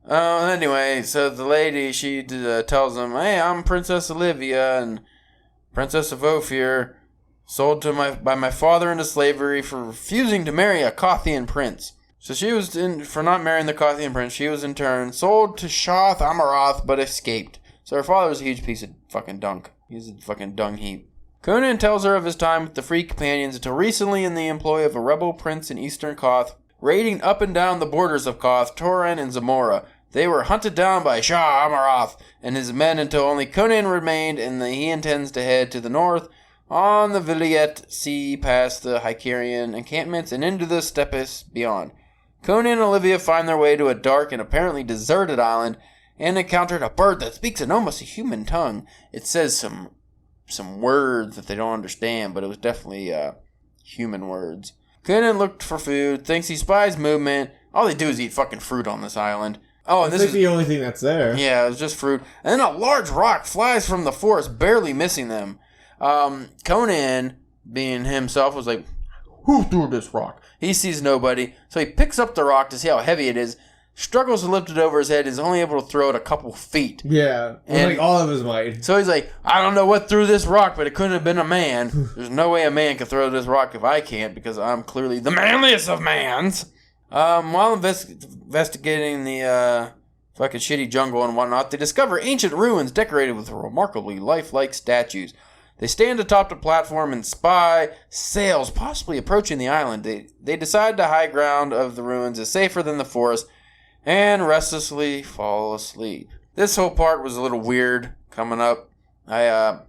Anyway, so the lady, she tells him, hey, I'm Princess Olivia, and Princess of Ophir, sold by my father into slavery for refusing to marry a Kothian prince. So she was for not marrying the Kothian prince, she was in turn sold to Shoth Amaroth, but escaped. So her father was a huge piece of fucking dunk. He was a fucking dung heap. Conan tells her of his time with the Free Companions until recently in the employ of a rebel prince in Eastern Koth, raiding up and down the borders of Koth, Toran, and Zamora. They were hunted down by Shah Amaroth and his men until only Conan remained, and he intends to head to the north on the Viliet Sea past the Hycerian encampments and into the steppes beyond. Conan and Olivia find their way to a dark and apparently deserted island and encountered a bird that speaks in almost a human tongue. It says some words that they don't understand, but it was definitely human words. Conan looked for food, thinks he spies movement. All they do is eat fucking fruit on this island. Oh, and this is the only thing that's there. Yeah, it's just fruit. And then a large rock flies from the forest, barely missing them. Conan, being himself, was like, who threw this rock? He sees nobody, so he picks up the rock to see how heavy it is, struggles to lift it over his head, is only able to throw it a couple feet. Yeah, and like all of his might. So he's like, I don't know what threw this rock, but it couldn't have been a man. There's no way a man could throw this rock if I can't, because I'm clearly the manliest of mans. While investigating the fucking shitty jungle and whatnot, they discover ancient ruins decorated with remarkably lifelike statues. They stand atop the platform and spy sails possibly approaching the island. They decide the high ground of the ruins is safer than the forest and restlessly fall asleep. This whole part was a little weird coming up. I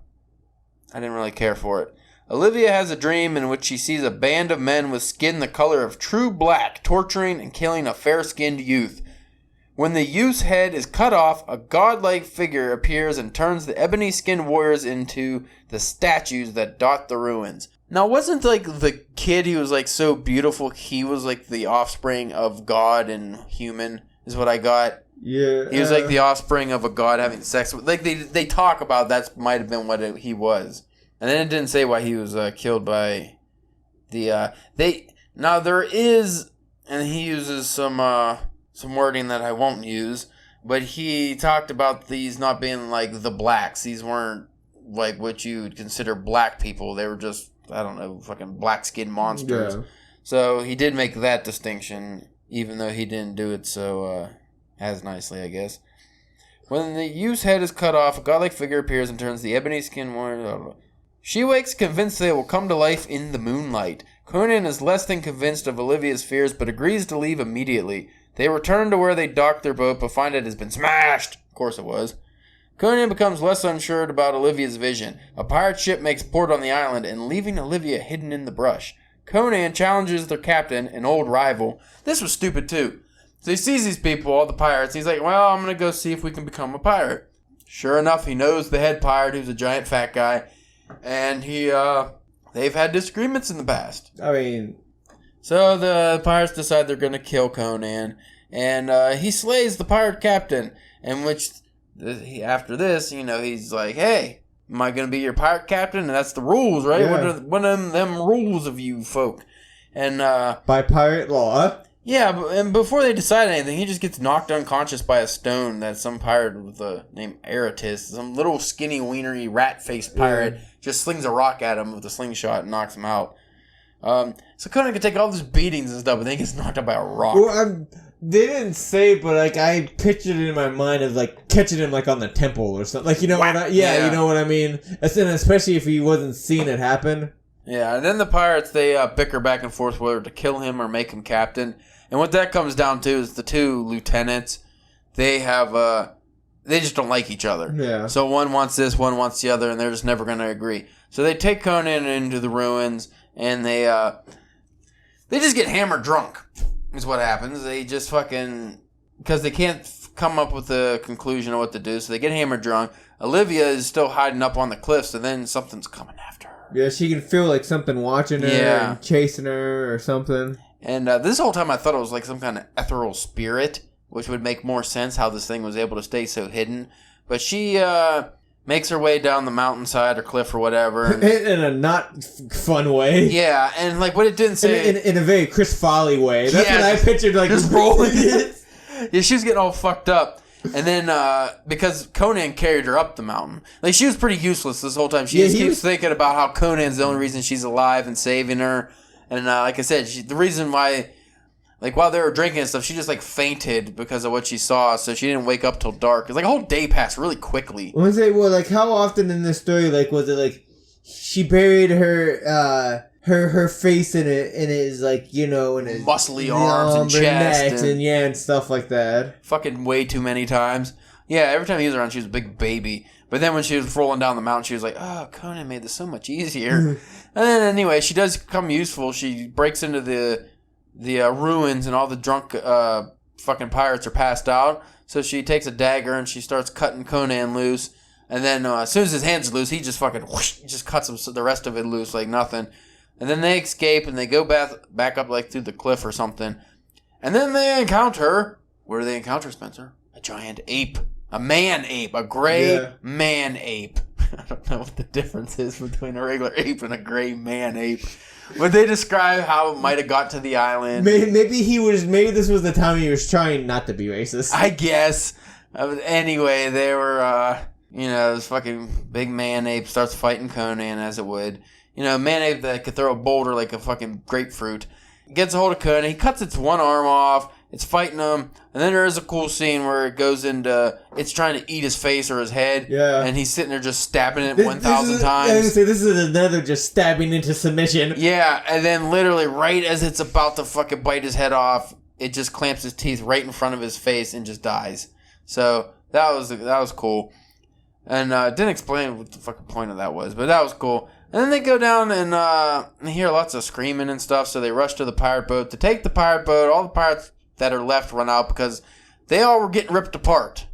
didn't really care for it. Olivia has a dream in which she sees a band of men with skin the color of true black torturing and killing a fair-skinned youth. When the youth's head is cut off, a godlike figure appears and turns the ebony-skinned warriors into the statues that dot the ruins. Now, wasn't like the kid who was like so beautiful, he was like the offspring of God and human, is what I got. Yeah. He was like the offspring of a god having sex with, like they talk about that might have been what he was. And then it didn't say why he was killed by the, now there is, and he uses some wording that I won't use, but he talked about these not being like the blacks. These weren't like what you would consider black people. They were just, I don't know, fucking black-skinned monsters. Yeah. So he did make that distinction, even though he didn't do it so as nicely, I guess. When the youth's head is cut off, a godlike figure appears and turns the ebony skin warrior. She wakes convinced they will come to life in the moonlight. Conan is less than convinced of Olivia's fears, but agrees to leave immediately. They return to where they docked their boat, but find it has been smashed. Of course it was. Conan becomes less unsure about Olivia's vision. A pirate ship makes port on the island, and leaving Olivia hidden in the brush. Conan challenges their captain, an old rival. This was stupid too. So he sees these people, all the pirates. He's like, well, I'm going to go see if we can become a pirate. Sure enough, he knows the head pirate, who's a giant fat guy. And they've had disagreements in the past. I mean, so the pirates decide they're going to kill Conan. And he slays the pirate captain. And after this, he's like, hey, am I going to be your pirate captain? And that's the rules, right? Yeah. One of them rules of you folk. And by pirate law. Yeah, and before they decide anything, he just gets knocked unconscious by a stone that some pirate with the name Aratus, some little skinny, wienery, rat-faced pirate, just slings a rock at him with a slingshot and knocks him out. So Conan can take all these beatings and stuff, but then he gets knocked out by a rock. Well, they didn't say, but like I pictured it in my mind of like catching him like on the temple or something. Like you know what? You know what I mean. Especially if he wasn't seeing it happen. Yeah, and then the pirates they bicker back and forth whether to kill him or make him captain. And what that comes down to is the two lieutenants, they just don't like each other. Yeah. So one wants this, one wants the other, and they're just never going to agree. So they take Conan into the ruins, and they just get hammered drunk, is what happens. They just fucking because they can't come up with a conclusion of what to do, so they get hammered drunk. Olivia is still hiding up on the cliffs, and then something's coming after her. Yeah, she can feel like something watching her and chasing her or something. And this whole time I thought it was like some kind of ethereal spirit, which would make more sense how this thing was able to stay so hidden. But she makes her way down the mountainside or cliff or whatever. In a not fun way. Yeah, and like what it didn't say... In a very Chris Foley way. That's what I pictured, like... Just rolling it. Yeah, she was getting all fucked up. And then, because Conan carried her up the mountain. Like, she was pretty useless this whole time. She just keeps thinking about how Conan's the only reason she's alive and saving her. And, like I said, the reason why... Like, while they were drinking and stuff, she just, like, fainted because of what she saw, so she didn't wake up till dark. It's like a whole day passed really quickly. Was it, well, like, how often in this story, like, was it, like, she buried her, her face in his, like, you know, in his... muscly arms and chest. And stuff like that. Fucking way too many times. Yeah, every time he was around, she was a big baby. But then when she was rolling down the mountain, she was like, oh, Conan made this so much easier. And then, anyway, she does become useful. She breaks into the ruins, and all the drunk fucking pirates are passed out. So she takes a dagger and she starts cutting Conan loose. And then as soon as his hands are loose, he just fucking whoosh, just cuts him, the rest of it loose like nothing. And then they escape and they go back up like through the cliff or something. And then they encounter, where do they encounter, Spencer? A giant ape. A man ape. A gray man ape. I don't know what the difference is between a regular ape and a gray man ape. Would they describe how it might have got to the island? Maybe this was the time he was trying not to be racist. I guess. Anyway, they were, this fucking big man ape starts fighting Conan as it would. You know, a man ape that could throw a boulder like a fucking grapefruit. Gets a hold of Conan. He cuts its one arm off. It's fighting him. And then there is a cool scene where it goes into... It's trying to eat his face or his head. Yeah. And he's sitting there just stabbing it 1,000 times. I was going to say, this is another just stabbing into submission. Yeah. And then literally right as it's about to fucking bite his head off, it just clamps his teeth right in front of his face and just dies. So that was cool. And didn't explain what the fucking point of that was. But that was cool. And then they go down and they hear lots of screaming and stuff. So they rush to the pirate boat to take the pirate boat. All the pirates that are left run out because they all were getting ripped apart.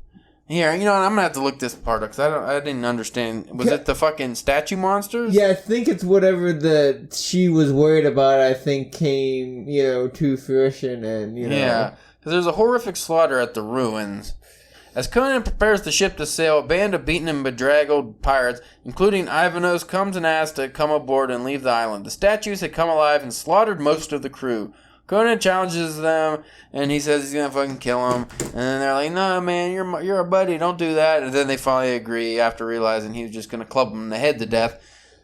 Here, I'm gonna have to look this part up because I didn't understand. Was it the fucking statue monsters? Yeah, I think it's whatever that she was worried about. I think came to fruition, and yeah, because there's a horrific slaughter at the ruins. As Conan prepares the ship to sail, a band of beaten and bedraggled pirates, including Ivanos, comes and asks to come aboard and leave the island. The statues had come alive and slaughtered most of the crew. Conan challenges them, and he says he's gonna fucking kill him. And then they're like, "No, man, you're a buddy. Don't do that." And then they finally agree after realizing he was just gonna club him in the head to death.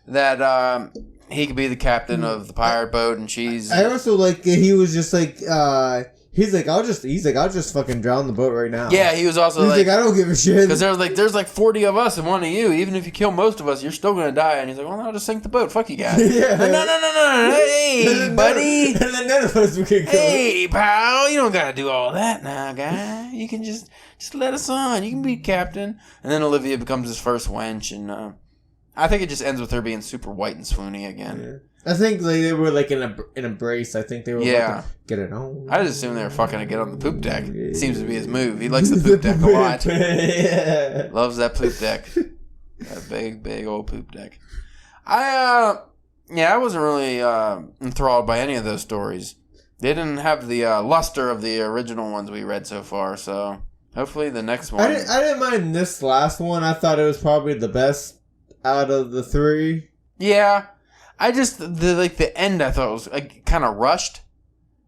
That he could be the captain of the pirate boat, and she's. I also like he was just like. He's like, I'll just fucking drown the boat right now. Yeah, he was also like, I don't give a shit. Because there's like 40 of us and one of you. Even if you kill most of us, you're still gonna die. And he's like, well, I'll just sink the boat. Fuck you guys. Yeah. No. Hey, buddy. And then none of us would get killed. Hey, pal, you don't gotta do all that now, guy. You can just let us on. You can be captain. And then Olivia becomes his first wench, and I think it just ends with her being super white and swoony again. Yeah. I think they were like in a brace. I think they were about to get it on. I just assumed they were fucking to get on the poop deck. It seems to be his move. He likes the poop deck a lot. Yeah. Loves that poop deck. That big old poop deck. I wasn't really enthralled by any of those stories. They didn't have the luster of the original ones we read so far, so hopefully the next one. I didn't mind this last one. I thought it was probably the best out of the three. Yeah. I just, the end I thought was kind of rushed.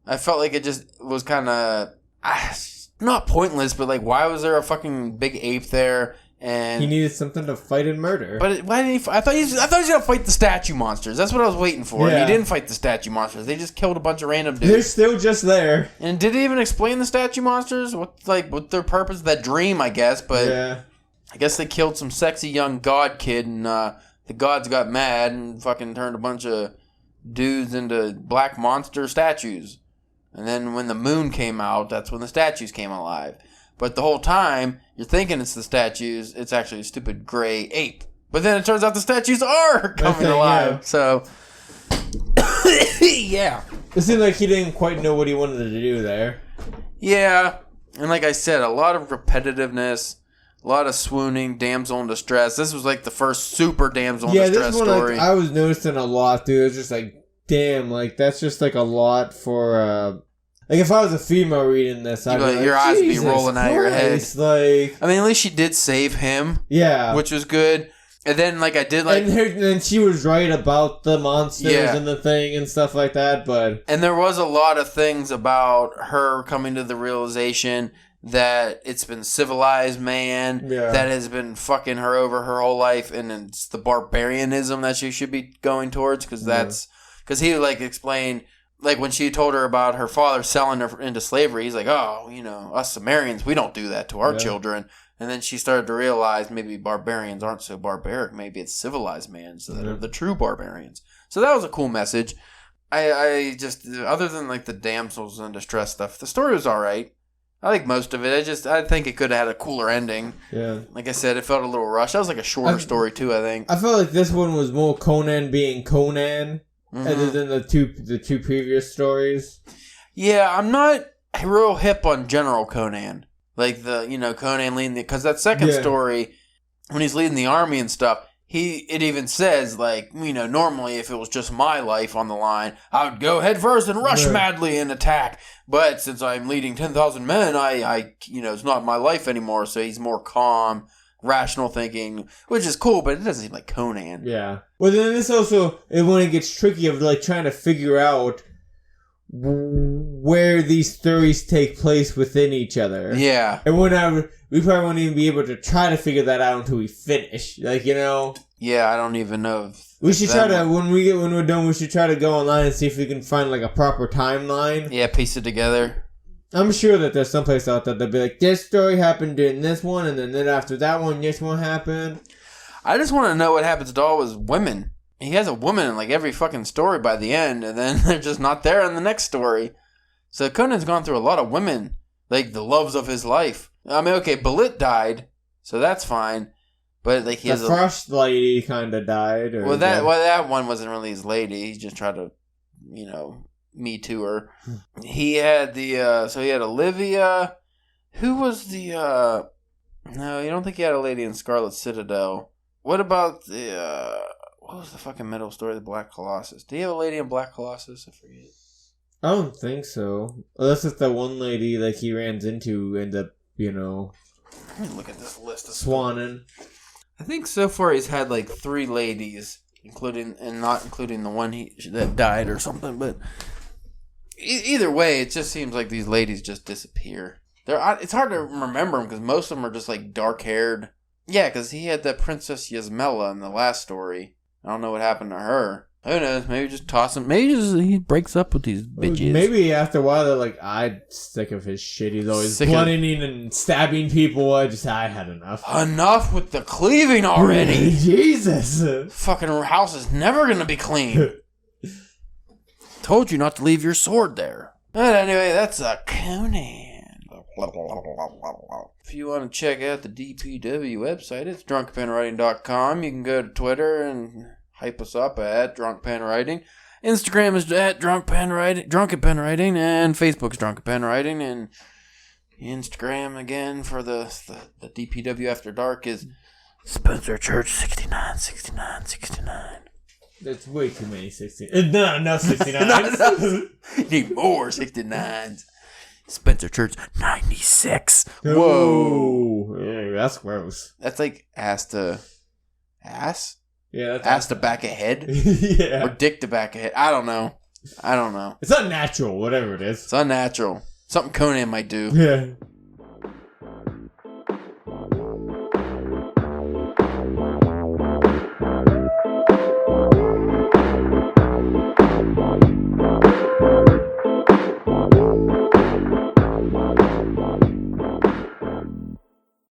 I felt like it just was kind of, not pointless, but like, why was there a fucking big ape there? And he needed something to fight and murder. But why didn't he? I thought he was gonna fight the statue monsters. That's what I was waiting for. Yeah. And he didn't fight the statue monsters. They just killed a bunch of random dudes. They're still just there. And did he even explain the statue monsters? What their purpose? That dream, I guess. But yeah. I guess they killed some sexy young god kid, and the gods got mad and fucking turned a bunch of dudes into black monster statues. And then when the moon came out, that's when the statues came alive. But the whole time, you're thinking it's the statues. It's actually a stupid gray ape. But then it turns out the statues are coming alive. Yeah. So, yeah. It seemed like he didn't quite know what he wanted to do there. Yeah. And like I said, a lot of repetitiveness, a lot of swooning, damsel in distress. This was like the first super damsel in distress this one, story. I was noticing a lot, dude. It was just like, damn, like that's just like a lot for. Like if I was a female reading this, I'd be like, your eyes would be rolling out of your head. Like, I mean, at least she did save him. Yeah, which was good. And then, like, I did, like... And she was right about the monsters and the thing and stuff like that, but... And there was a lot of things about her coming to the realization that it's been civilized man that has been fucking her over her whole life, and it's the barbarianism that she should be going towards, because that's... Because he, like, explained... Like, when she told her about her father selling her into slavery, he's like, oh, you know, us Cimmerians, we don't do that to our children. And then she started to realize maybe barbarians aren't so barbaric. Maybe it's civilized man, so that are the true barbarians. So that was a cool message. I just, other than like the damsels in distress stuff, the story was all right. I like most of it. I think it could have had a cooler ending. Yeah. Like I said, it felt a little rushed. That was like a shorter story too, I think. I felt like this one was more Conan being Conan, other than the two previous stories. Yeah, I'm not real hip on General Conan. Like Conan leading because that second story, when he's leading the army and stuff, it even says like, normally if it was just my life on the line, I would go head first and rush madly and attack. But since I'm leading 10,000 men, I it's not my life anymore. So he's more calm, rational thinking, which is cool, but it doesn't seem like Conan. Yeah. Well, then this also, when it gets tricky of like trying to figure out where these stories take place within each other. Yeah. And we probably won't even be able to try to figure that out until we finish. Like, Yeah, I don't even know if... We should try to, when we're done, we should try to go online and see if we can find like a proper timeline. Yeah, piece it together. I'm sure that there's someplace out there that'll be like, this story happened during this one, and then after that one, this one happened. I just want to know what happens to all his women. He has a woman in like every fucking story by the end, and then they're just not there in the next story. So Conan's gone through a lot of women, like the loves of his life. I mean, okay, Belit died, so that's fine, but like the first lady kind of died. Well, that one wasn't really his lady. He just tried to, me too her. He had he had Olivia. Who was the? No, you don't think he had a lady in Scarlet Citadel? What about the? What was the fucking middle story, the Black Colossus? Do you have a lady in Black Colossus? I forget. I don't think so. Unless it's that one lady like he ran into end up, Let me look at this list of swanning. I think so far he's had like 3 ladies, not including the one that died or something. But either way, it just seems like these ladies just disappear. It's hard to remember them because most of them are just like dark haired. Yeah, because he had that Princess Yasmela in the last story. I don't know what happened to her. Who knows? Maybe just toss him. Maybe he breaks up with these bitches. Maybe after a while they're like, I'm sick of his shit. He's always bludgeoning and stabbing people. I had enough. Enough with the cleaving already. Jesus. Fucking house is never going to be clean. Told you not to leave your sword there. But anyway, that's a Conan. If you want to check out the DPW website, it's drunkenpenwriting.com. You can go to Twitter and hype us up at drunkenpenwriting. Instagram is at drunkenpenwriting, and Facebook's drunkenpenwriting, and Instagram again for the DPW After Dark is Spencer Church 69. That's way too many 69. No 69. Need more 69s. Spencer Church 96. Whoa. Yeah, that's gross. That's like ass to ass? Yeah. That's ass to back of head? Yeah. Or dick to back of head. I don't know. It's unnatural, whatever it is. It's unnatural. Something Conan might do. Yeah.